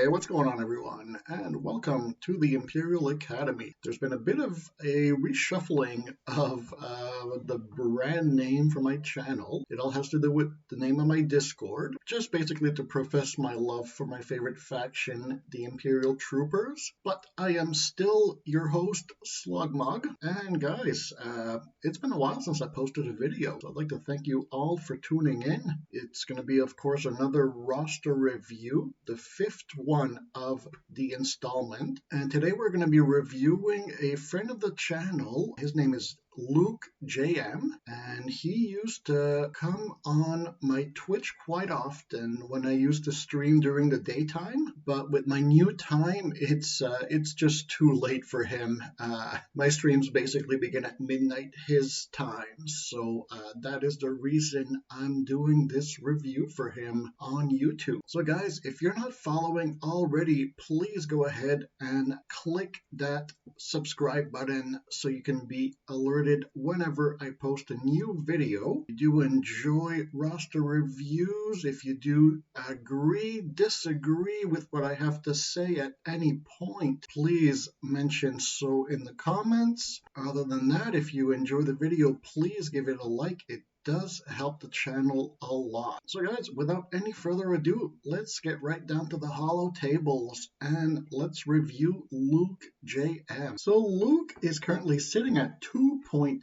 Hey, what's going on, everyone? And welcome to the Imperial Academy. There's been a bit of a reshuffling of the brand name for my channel. It all has to do with the name of my Discord, just basically to profess my love for my favorite faction, the Imperial Troopers. But I am still your host, Slugmug. And guys, it's been a while since I posted a video, so I'd like to thank you all for tuning in. It's going to be, of course, another roster review, the fifth one of the installment. And today we're going to be reviewing a friend of the channel. His name is Luke JM, and he used to come on my Twitch quite often when I used to stream during the daytime. But with my new time, it's just too late for him. My streams basically begin at midnight his time, so that is the reason I'm doing this review for him on YouTube. So guys, if you're not following already, please go ahead and click that subscribe button so you can be alerted whenever I post a new video. If you do enjoy roster reviews, if you do agree, disagree with what I have to say at any point, please mention so in the comments. Other than that, if you enjoy the video, please give it a like. It does help the channel a lot. So guys, without any further ado, let's get right down to the hollow tables and let's review Luke JM. So Luke is currently sitting at 2.8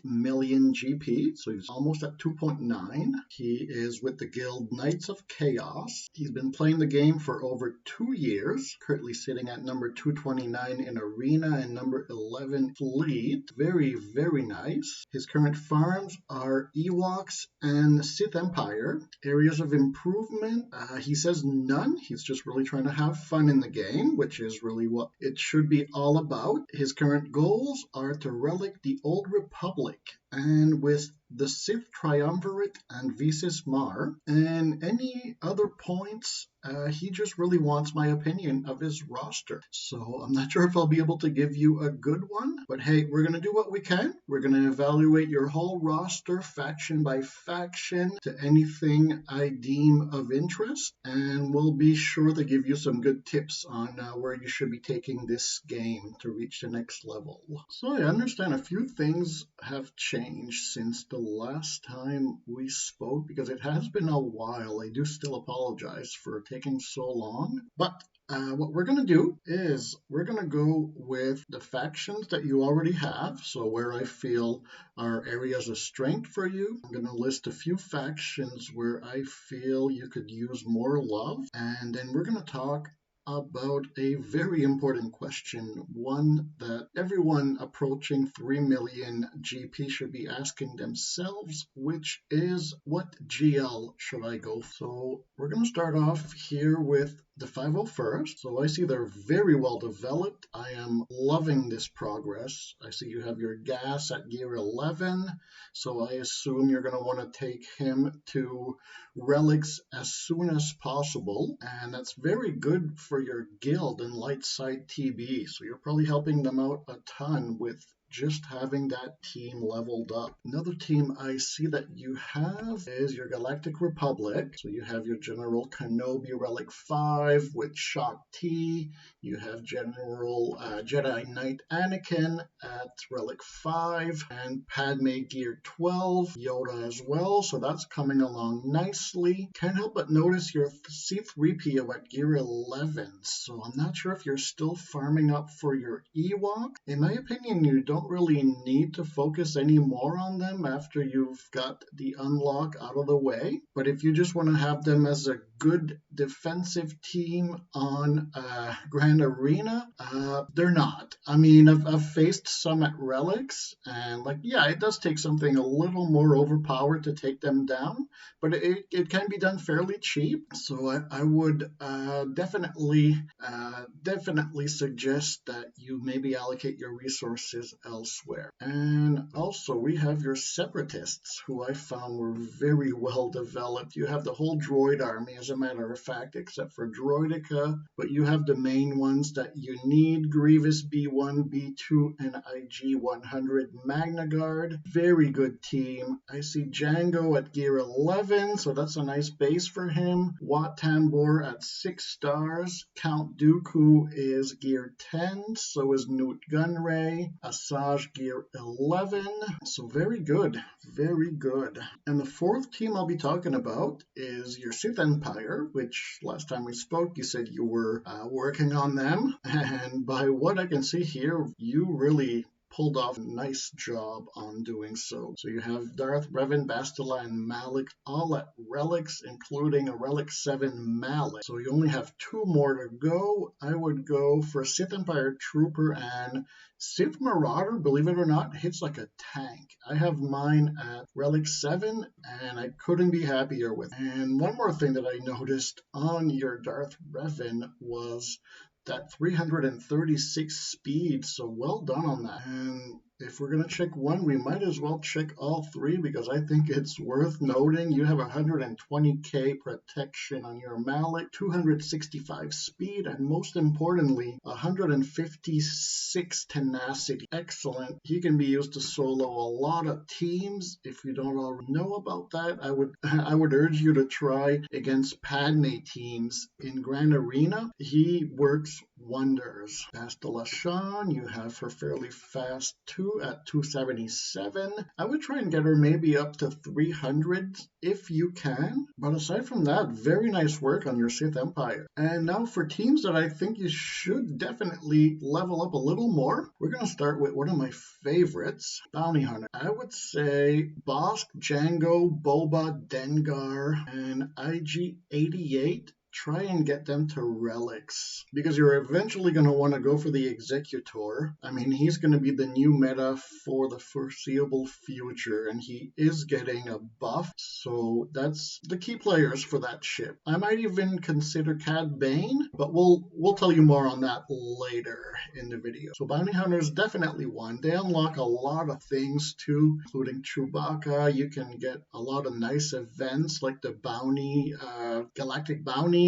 million GP, so he's almost at 2.9. He is with the guild Knights of Chaos. He's been playing the game for over 2 years, currently sitting at number 229 in Arena and number 11 Fleet. Very, very nice. His current farms are Ewoks and Sith Empire. Areas of improvement, he says none. He's just really trying to have fun in the game, which is really what it should be all about. His current goals are to relic the Old Republic, and with the Sith Triumvirate and Visis Mar, and any other points, he just really wants my opinion of his roster. So I'm not sure if I'll be able to give you a good one, but hey, we're going to do what we can. We're going to evaluate your whole roster, faction by faction, to anything I deem of interest, and we'll be sure to give you some good tips on where you should be taking this game to reach the next level. So I understand a few things have changed since the last time we spoke, because it has been a while. I do still apologize for taking so long, but what we're going to do is we're going to go with the factions that you already have, so where I feel are areas of strength for you. I'm going to list a few factions where I feel you could use more love, and then we're going to talk about a very important question, one that everyone approaching 3 million GP should be asking themselves, which is, what GL should I go for? So we're going to start off here with the 501st. So I see they're very well developed. I am loving this progress. I see you have your gas at gear 11, so I assume you're going to want to take him to relics as soon as possible, and that's very good for your guild and light side TB, so you're probably helping them out a ton with just having that team leveled up. Another team I see that you have is your Galactic Republic. So you have your General Kenobi Relic 5 with Shock T. You have General Jedi Knight Anakin at Relic 5 and Padme Gear 12, Yoda as well. So that's coming along nicely. Can't help but notice your C3PO at Gear 11. So I'm not sure if you're still farming up for your Ewok. In my opinion, you don't really need to focus any more on them after you've got the unlock out of the way. But if you just want to have them as a good defensive team on Grand Arena, they're not. I mean, I've faced some at Relics, and yeah, it does take something a little more overpowered to take them down, but it can be done fairly cheap. So I would definitely suggest that you maybe allocate your resources elsewhere. And also we have your Separatists, who I found were very well developed. You have the whole droid army as a matter of fact, except for Droideka. But you have the main ones that you need: Grievous B1, B2, and IG 100 Magna Guard. Very good team. I see Django at gear 11, so that's a nice base for him. Wat Tambor at 6 stars. Count Dooku is gear 10, so is Newt Gunray. Asajj gear 11. So very good, very good. And the fourth team I'll be talking about is your Sith Empire, which last time we spoke you said you were working on them. And by what I can see here, you really pulled off a nice job on doing so. So you have Darth Revan, Bastila, and Malak all at relics, including a Relic 7 Malak. So you only have 2 more to go. I would go for Sith Empire Trooper, and Sith Marauder, believe it or not, hits like a tank. I have mine at Relic 7, and I couldn't be happier with it. And one more thing that I noticed on your Darth Revan was that 336 speed, so well done on that. And if we're going to check one, we might as well check all 3, because I think it's worth noting. You have 120k protection on your Malak, 265 speed, and most importantly, 156 tenacity. Excellent. He can be used to solo a lot of teams. If you don't already know about that, I would urge you to try against Padme teams in Grand Arena. He works wonders. Bastila Shan, you have her fairly fast too at 277. I would try and get her maybe up to 300 if you can. But aside from that, very nice work on your Sith Empire. And now for teams that I think you should definitely level up a little more, we're going to start with one of my favorites, Bounty Hunter. I would say Bosk, Django, Boba, Dengar, and IG-88. Try and get them to relics, because you're eventually going to want to go for the Executor. I mean, he's going to be the new meta for the foreseeable future, and he is getting a buff, so that's the key players for that ship. I might even consider Cad Bane, but we'll tell you more on that later in the video. So Bounty Hunters definitely one. They unlock a lot of things too, including Chewbacca. You can get a lot of nice events like the bounty, Galactic Bounty.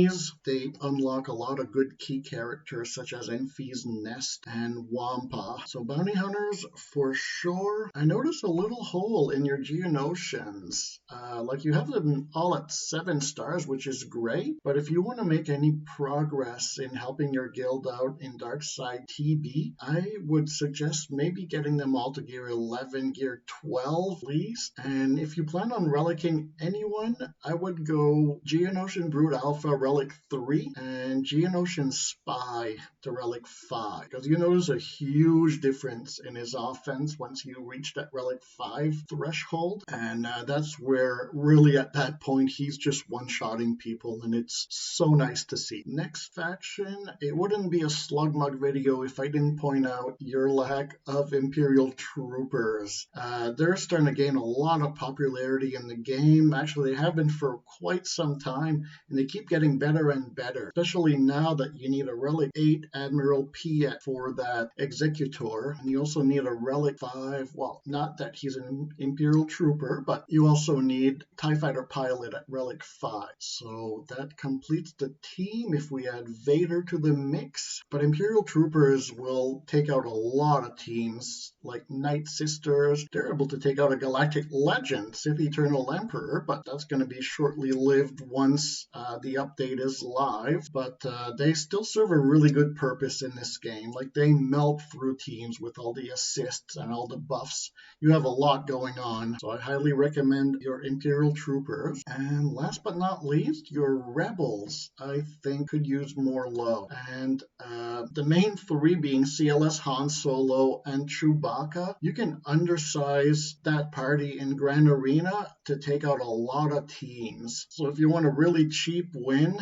They unlock a lot of good key characters such as Enfys Nest and Wampa. So Bounty Hunters for sure. I noticed a little hole in your Geonosians. Like you have them all at 7 stars, which is great, but if you want to make any progress in helping your guild out in Darkside TB, I would suggest maybe getting them all to gear 11, gear 12 at least. And if you plan on relicking anyone, I would go Geonosian Brood Alpha Relic 3 and Geonosian Spy to Relic 5, because you notice a huge difference in his offense once you reach that Relic 5 threshold, and that's where really at that point he's just one-shotting people, and it's so nice to see. Next faction, it wouldn't be a Slugmug video if I didn't point out your lack of Imperial Troopers. They're starting to gain a lot of popularity in the game. Actually, they have been for quite some time, and they keep getting better and better, especially now that you need a Relic 8 Admiral Piet for that Executor, and you also need a Relic 5, well, not that he's an Imperial Trooper, but you also need TIE Fighter Pilot at Relic 5. So that completes the team if we add Vader to the mix. But Imperial Troopers will take out a lot of teams, like Night Sisters. They're able to take out a Galactic Legend, Sith Eternal Emperor, but that's going to be shortly lived once the update is live. But they still serve a really good purpose in this game. Like, they melt through teams with all the assists and all the buffs. You have a lot going on, so I highly recommend your Imperial Troopers. And last but not least, your Rebels, I think, could use more love. And the main 3 being CLS, Han Solo, and Chewbacca. You can undersize that party in Grand Arena to take out a lot of teams. So if you want a really cheap win,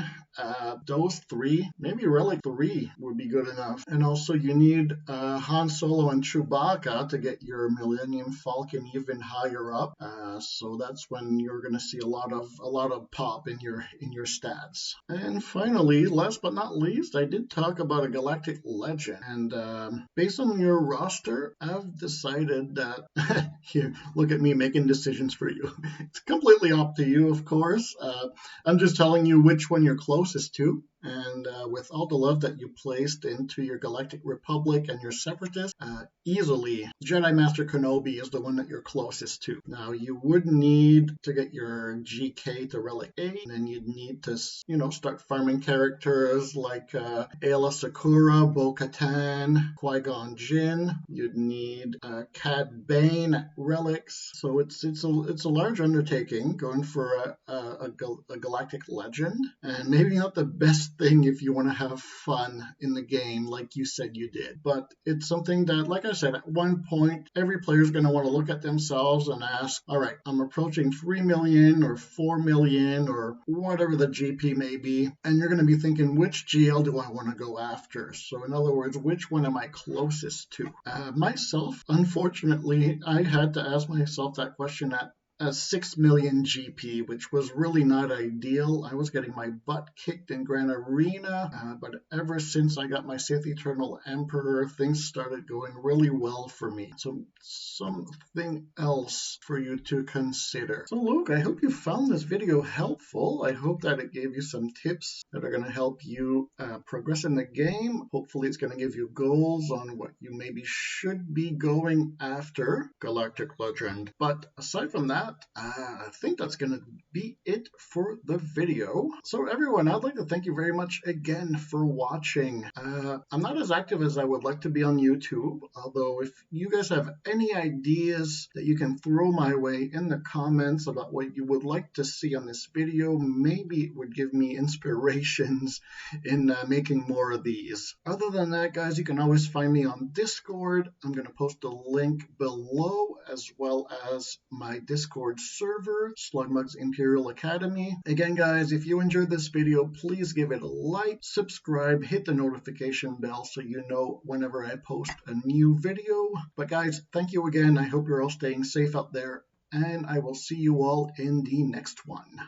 those three, maybe Relic 3 would be good enough. And also you need Han Solo and Chewbacca to get your Millennium Falcon even higher up. So that's when you're going to see a lot of pop in your stats. And finally, last but not least, I did talk about a Galactic Legend. And based on your roster, I've decided that here, look at me making decisions for you. It's completely up to you, of course. I'm just telling you which one you're closest to. And with all the love that you placed into your Galactic Republic and your Separatists, easily Jedi Master Kenobi is the one that you're closest to. Now, you would need to get your GK to Relic 8, and then you'd need to, start farming characters like Aayla Secura, Bo-Katan, Qui-Gon Jinn. You'd need Cad Bane relics. So it's a large undertaking going for a Galactic Legend, and maybe not the best thing if you want to have fun in the game like you said you did. But it's something that, like I said, at one point, every player is going to want to look at themselves and ask, all right, I'm approaching 3 million or 4 million or whatever the GP may be, and you're going to be thinking, which GL do I want to go after? So in other words, which one am I closest to? Myself, unfortunately, I had to ask myself that question at 6 million GP, which was really not ideal. I was getting my butt kicked in Grand Arena, but ever since I got my Sith Eternal Emperor, things started going really well for me. So something else for you to consider. So Luke, I hope you found this video helpful. I hope that it gave you some tips that are going to help you progress in the game. Hopefully it's going to give you goals on what you maybe should be going after Galactic Legend. But aside from that, I think that's going to be it for the video. So everyone, I'd like to thank you very much again for watching. I'm not as active as I would like to be on YouTube, although if you guys have any ideas that you can throw my way in the comments about what you would like to see on this video, maybe it would give me inspirations in making more of these. Other than that, guys, you can always find me on Discord. I'm going to post a link below, as well as my Discord server, Slugmug's Imperial Academy. Again, guys, if you enjoyed this video, please give it a like, subscribe, hit the notification bell so you know whenever I post a new video. But guys, thank you again. I hope you're all staying safe out there, and I will see you all in the next one.